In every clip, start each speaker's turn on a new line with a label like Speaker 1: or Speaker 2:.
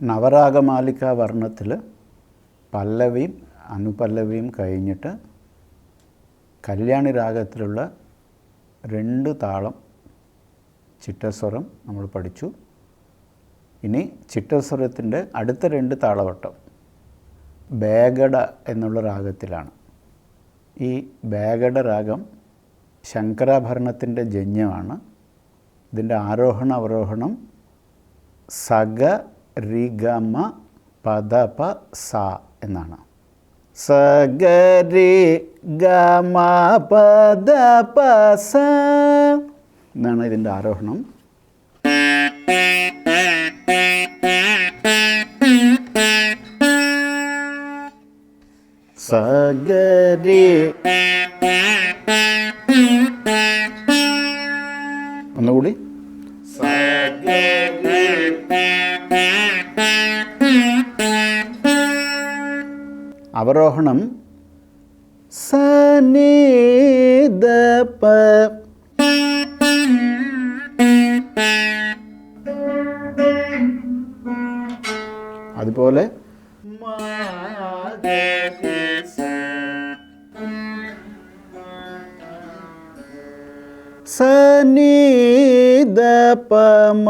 Speaker 1: നവരാഗമാലിക വർണ്ണത്തിൽ പല്ലവിയും അനുപല്ലവിയും കഴിഞ്ഞിട്ട് കല്യാണി രാഗത്തിലുള്ള 2 താളം ചിട്ടസ്വരം നമ്മൾ പഠിച്ചു. ഇനി ചിട്ടസ്വരത്തിൻ്റെ അടുത്ത 2 താളവട്ടം ബേഗഡ എന്നുള്ള രാഗത്തിലാണ്. ഈ ബേഗഡ രാഗം ശങ്കരാഭരണത്തിൻ്റെ ജന്യമാണ്. ഇതിൻ്റെ ആരോഹണ അവരോഹണം സഗ രി ഗ മ പദ പ സ എന്നാണ്. സഗ രി ഗ മ പദ പ സ എന്നാണ് ഇതിൻ്റെ ആരോഹണം. സഗ രി ഒന്നുകൂടി അവരോഹണം സനി ദ പ. അതുപോലെ സനി ദ പ മ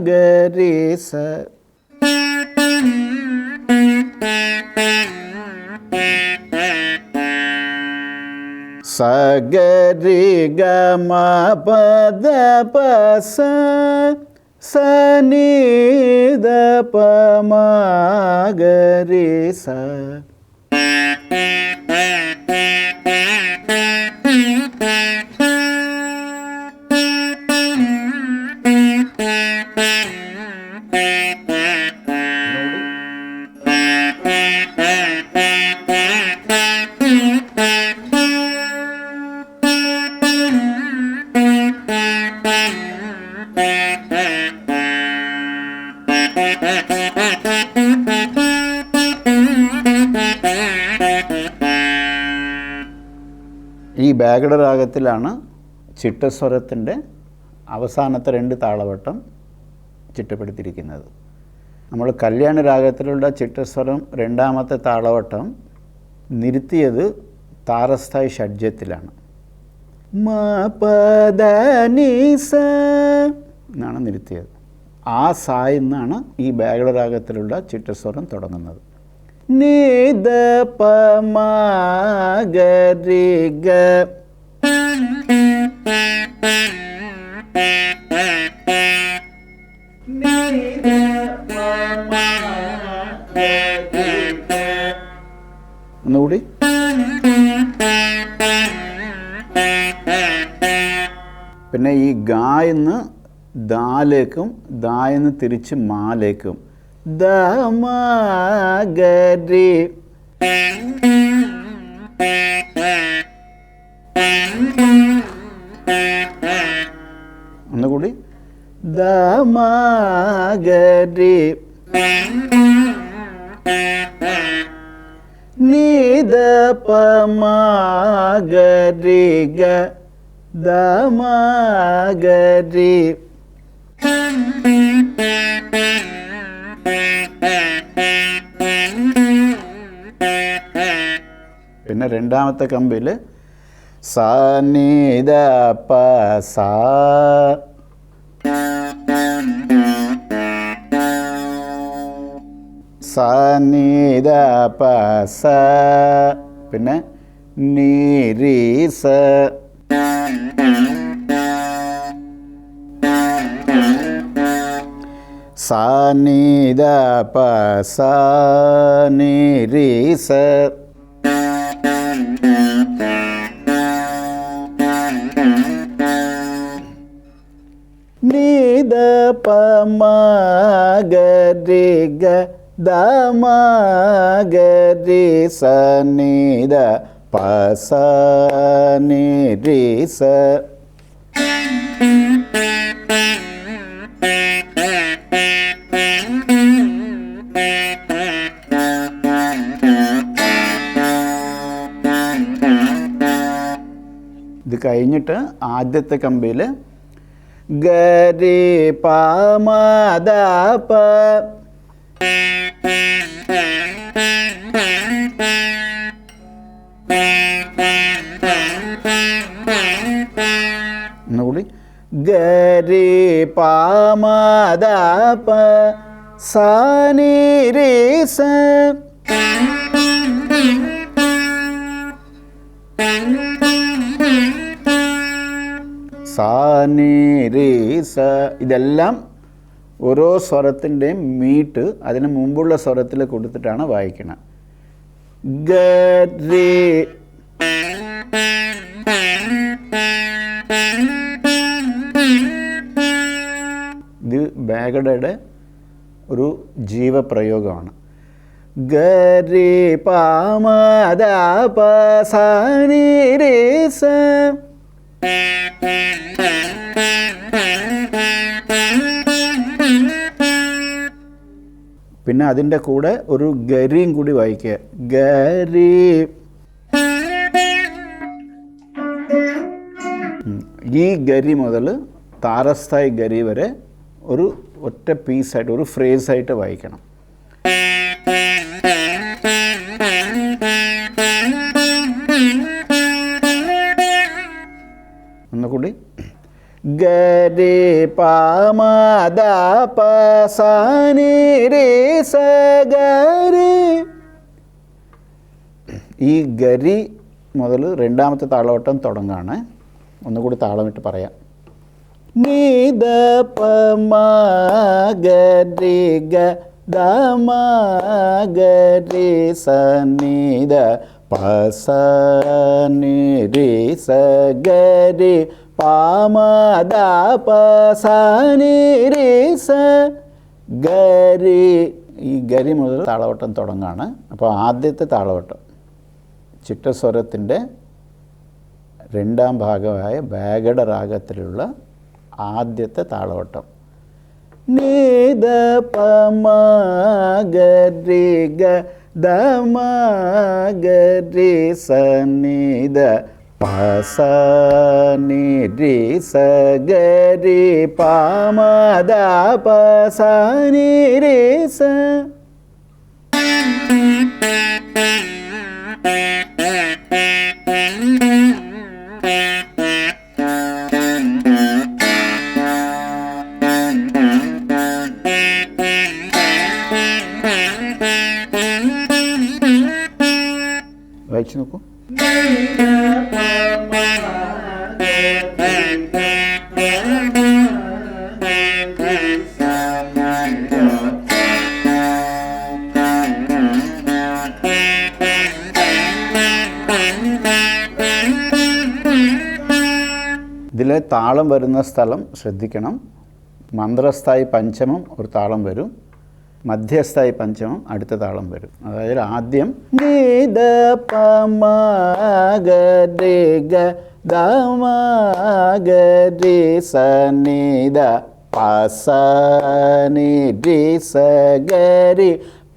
Speaker 1: ഗ രി സ. സ ഗ രി ഗ മ പ ദ പ സ. സ നി ദ പ മ ഗ രി സ. ഈ ബേഗഡ രാഗത്തിലാണ് ചിട്ടസ്വരത്തിൻ്റെ അവസാനത്തെ 2 താളവട്ടം ചിട്ടപ്പെടുത്തിയിരിക്കുന്നത്. നമ്മൾ കല്യാണ രാഗത്തിലുള്ള ചിട്ടസ്വരം 2ാമത്തെ താളവട്ടം നിർത്തിയത് താരസ്ഥായി ഷഡ്ജത്തിലാണ്. മ പദ നി സ എന്നാണ് നിർത്തിയത്. ആ സായി എന്നാണ് ഈ ബേഗഡ രാഗത്തിലുള്ള ചിട്ടസ്വരം തുടങ്ങുന്നത്. നി ദ പ മ ഗ രി ഗ. ഒന്നുകൂടി. പിന്നെ ഈ ഗായെന്ന് ദാലേക്കും ദായെന്ന് തിരിച്ച് മാലേക്കും ദ മ ഗ രി. ഒന്നുകൂടി. ദ മ ഗ രി. നി ദ പ മ ഗ രി ഗ. ദ മ ഗ രി. പിന്നെ 2ാമത്തെ കമ്പിൽ സ നി ദ പ സ. സ നി ദ പ സ. പിന്നെ നി രി സ. സ നി ദ പ സ നി രി സ. നി ദ പ മ ഗ രി ഗ. ദ മ ഗ രി സ നി ദ പ സ നി രി സ. ഇത് കഴിഞ്ഞിട്ട് ആദ്യത്തെ കമ്പിയിൽ ഗ രി പ മ ദ പ. ഒന്നുകൂടി ഗരി പാമദ പ സാ നി രി സ. സാ നി രി സ. ഇതെല്ലാം ഓരോ സ്വരത്തിൻ്റെയും മീട്ട് അതിന് മുമ്പുള്ള സ്വരത്തിൽ കൊടുത്തിട്ടാണ് വായിക്കുന്നത്. ഗരി ഇത് ബാഗഡയുടെ ഒരു ജീവപ്രയോഗമാണ്. ഗരി പാമദ പ സാ നി രി സ. പിന്നെ അതിൻ്റെ കൂടെ ഒരു ഗരിയും കൂടി വായിക്കുക. ഗരി. ഈ ഗരി മുതൽ താരസ്ഥായി ഗരി വരെ ഒരു ഒറ്റ പീസായിട്ട് ഒരു ഫ്രേസായിട്ട് വായിക്കണം. ഒന്നുകൂടി ഗരി പാമദ പ സാ നി രി സ ഗരി. ഈ ഗരി മുതൽ രണ്ടാമത്തെ താളവട്ടം തുടങ്ങാണ്. ഒന്നുകൂടി താളമിട്ട് പറയാം. നീ ദ പ മ ഗരി ഗ ദ മ ഗരി സ നി ദ പ സ നി രി സ ഗരി പാമദ പ സാ നി രി സ ഗരി. ഈ ഗരി മുതൽ താളവട്ടം തുടങ്ങാണ്. അപ്പോൾ ആദ്യത്തെ താളവട്ടം ചിട്ടസ്വരത്തിൻ്റെ രണ്ടാം ഭാഗമായ ബാഗഡ രാഗത്തിലുള്ള ആദ്യത്തെ താളവട്ടം. നീ ദ പ മ ഗരി ഗ ദ മ ഗരി സ നി ദ പ സാ നി രി സ ഗരി പാമദ പ സാ നി രി സ. വായിച്ചു നോക്കൂ. ഇതിലെ താളം വരുന്ന സ്ഥലം ശ്രദ്ധിക്കണം. മന്ത്രസ്ഥായി പഞ്ചമം ഒരു താളം വരും, മധ്യസ്ഥായി പഞ്ചമം അടുത്ത താളം വരും. അതായത് ആദ്യം നീ ദ പ മ ഗരി ഗ ദ മ ഗരി സ നി ദ പ സ നി രി സ ഗരി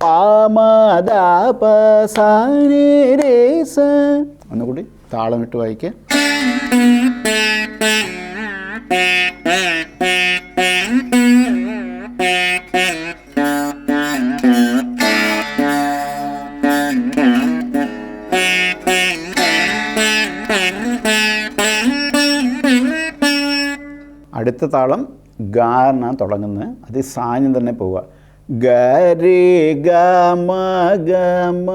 Speaker 1: പാമദ പ സാ നി രി സ. ഒന്നുകൂടി താളമിട്ട് വായിക്കുക. അടുത്ത താളം ഗ എന്നാണ് തുടങ്ങുന്നത്. അത് സാഞ്ഞ് തന്നെ പോവുക. ഗരി ഗ മ ഗ മ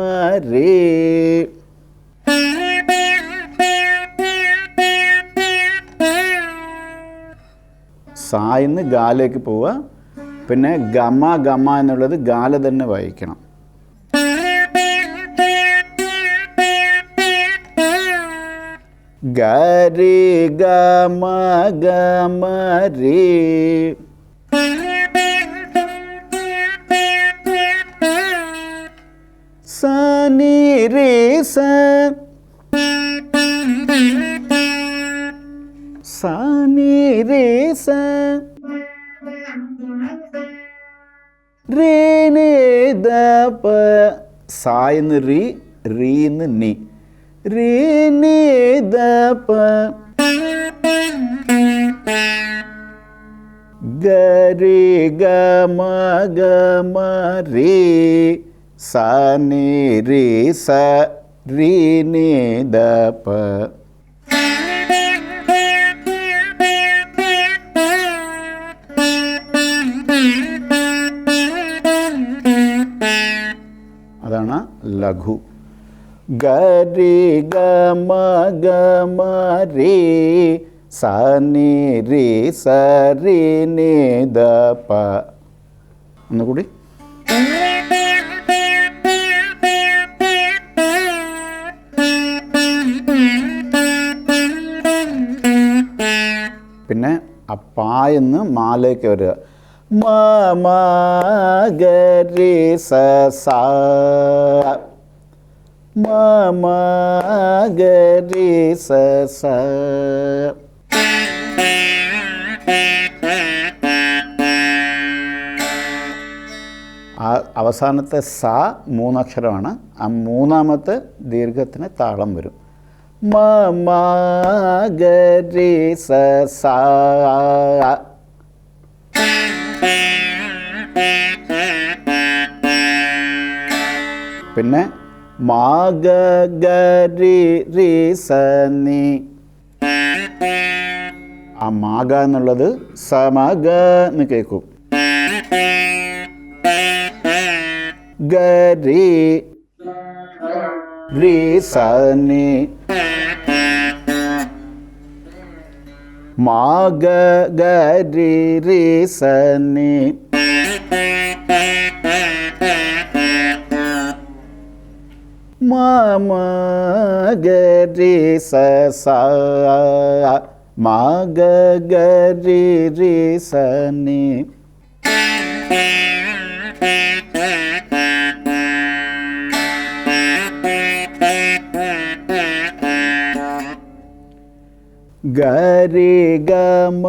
Speaker 1: രി. സായിന്ന് ഗാലേക്ക് പോവുക. പിന്നെ ഗമ ഗമ എന്നുള്ളത് ഗാല തന്നെ വായിക്കണം. ഗരി ഗമ ഗമ രി. സ നി രി സ. സ നി രി സ. രി നി ദ പ. സായിന്ന് രി, റീന്ന് നി. രി നി ദ പ. ഗരി ഗമ ഗമ രി സ നി രി സ രി നി ദ പ. അതാണ് ലഘു. ഗരി ഗമ ഗമ രി സ നി രി സ രി നി ദ പ. ഒന്നുകൂടി. പിന്നെ ആ പായെന്ന് മാലേക്ക് വരിക. മ മ ഗരി സ സ മ മ ഗരി സ സ. ആ അവസാനത്തെ സ മൂന്നക്ഷരമാണ്. ആ മൂന്നാമത്തെ ദീർഘത്തിന് താളം വരും. മ മ ഗരി സ സ. പിന്നെ മാ ഗ ഗരി രി സ നി. ആ മാഗ എന്നുള്ളത് സമഗ എന്ന് കേൾക്കും. ഗരി രി സ നി. മാഗ ഗരി രി സ നി. മ മ ഗരി സ സ. മാ ഗ ഗരി രി സ നി. ഗരി ഗമ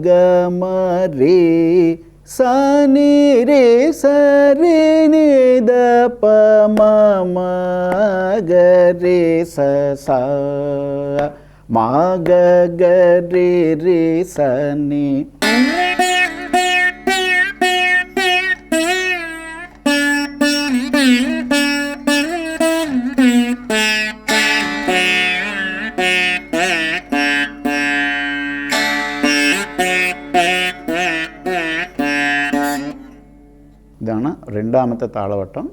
Speaker 1: ഗമ രി സ നി രി സ രി നി ദ പ മ മ ഗരി സ സ. മാ ഗ ഗരി രി സ നി. ഇതാണ് രണ്ടാമത്തെ താളവട്ടം.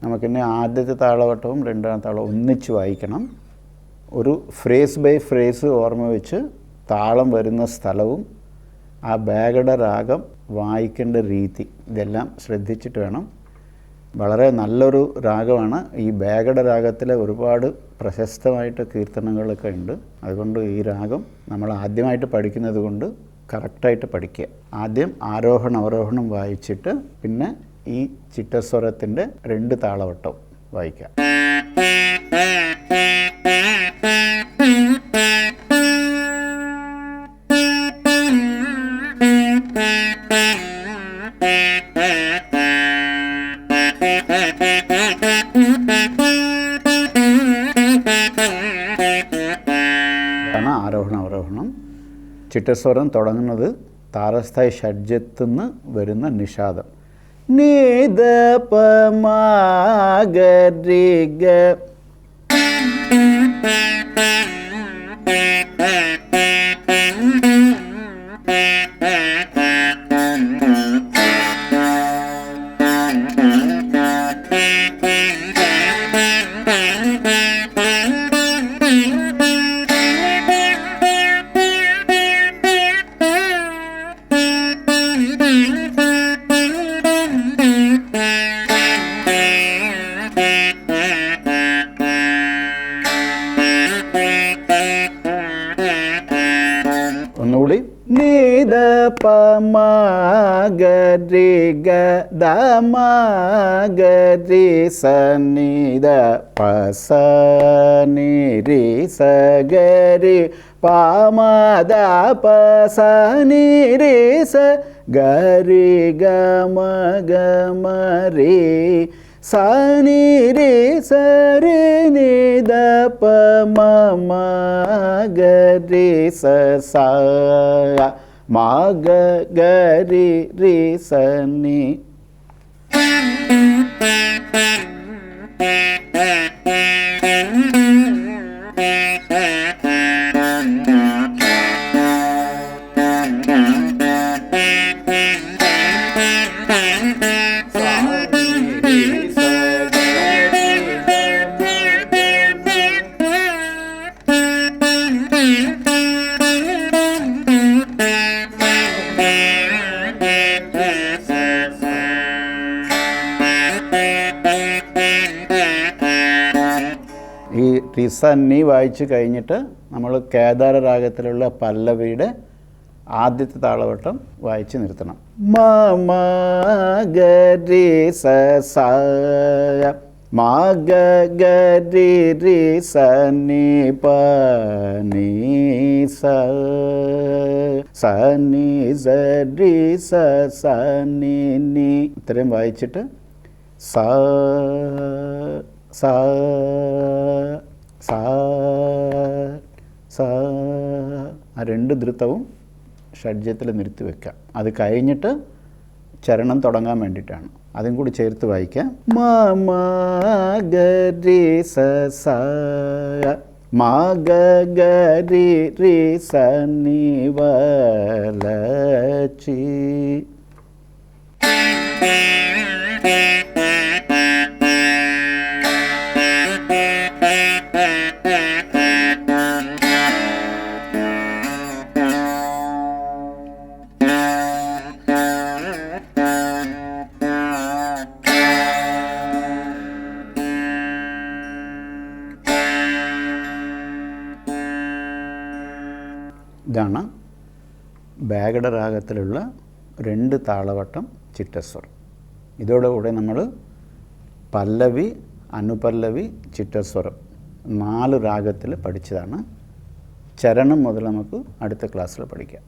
Speaker 1: നമുക്കിനി ആദ്യത്തെ താളവട്ടവും രണ്ടാമത്തെ താളവും ഒന്നിച്ച് വായിക്കണം. ഒരു ഫ്രേസ് ബൈ ഫ്രേസ് ഓർമ്മ വെച്ച് താളം വരുന്ന സ്ഥലവും ആ ബാഗട രാഗം വായിക്കേണ്ട രീതി ഇതെല്ലാം ശ്രദ്ധിച്ചിട്ട് വേണം. വളരെ നല്ലൊരു രാഗമാണ്. ഈ ബാഗട രാഗത്തിലെ ഒരുപാട് പ്രശസ്തമായിട്ട് കീർത്തനങ്ങളൊക്കെ ഉണ്ട്. അതുകൊണ്ട് ഈ രാഗം നമ്മൾ ആദ്യമായിട്ട് പഠിക്കുന്നത് കൊണ്ട് കറക്റ്റായിട്ട് പഠിക്കുക. ആദ്യം ആരോഹണം അവരോഹണം വായിച്ചിട്ട് പിന്നെ ഈ ചിട്ടസ്വരത്തിൻ്റെ 2 താളവട്ടം വായിക്കാം. ഇതാണ് ആരോഹണം അവരോഹണം. ചിട്ടസ്വരം തുടങ്ങുന്നത് താരസ്ഥായി ഷഡ്ജത്തുനിന്ന് വരുന്ന നിഷാദം. നി ദ പ മ ഗ രി ഗ. ഒന്നുകൂടി. നി ദ പ മ ഗ രി ഗ ദ മ ഗ രി സ നി ദ പ സ നി രി സ ഗ രി പ മ ദ പ സ നി രി സ ഗ രി ഗ മ ഗ മ രി സ നി രി സ രി നി ദ പ മ മ ഗ രി സ സ. മാ ഗ ഗ രി രി സ നി. ഈ റിസ നി വായിച്ച് കഴിഞ്ഞിട്ട് നമ്മൾ കേദാര രാഗത്തിലുള്ള പല്ലവിയുടെ ആദ്യത്തെ താളവട്ടം വായിച്ച് നിർത്തണം. മ മ ഗ രി സ സ മാ ഗ ഗ രി രി സ നി പ നി സ സ നി സ രി സ സ നി നി. ഇത്രയും വായിച്ചിട്ട് സ സ സ സ ആ രണ്ട് ധൃതവും ഷഡ്ജത്തിൽ നിർത്തി വെക്കാം. അത് കഴിഞ്ഞിട്ട് ചരണം തുടങ്ങാൻ വേണ്ടിയിട്ടാണ്. അതും കൂടി ചേർത്ത് വായിക്കാം. മ മ ഗ രി സ സ മാ ഗ ഗ രി രി സ നി വ ല ചി. ഇതാണ് ബാഗഡ രാഗത്തിലുള്ള 2 താളവട്ടം ചിട്ടസ്വരം. ഇതോടുകൂടെ നമ്മൾ പല്ലവി, അനുപല്ലവി, ചിട്ടസ്വരം 4 രാഗത്തിൽ പഠിച്ചതാണ്. ചരണം മുതൽ നമുക്ക് അടുത്ത ക്ലാസ്സിൽ പഠിക്കാം.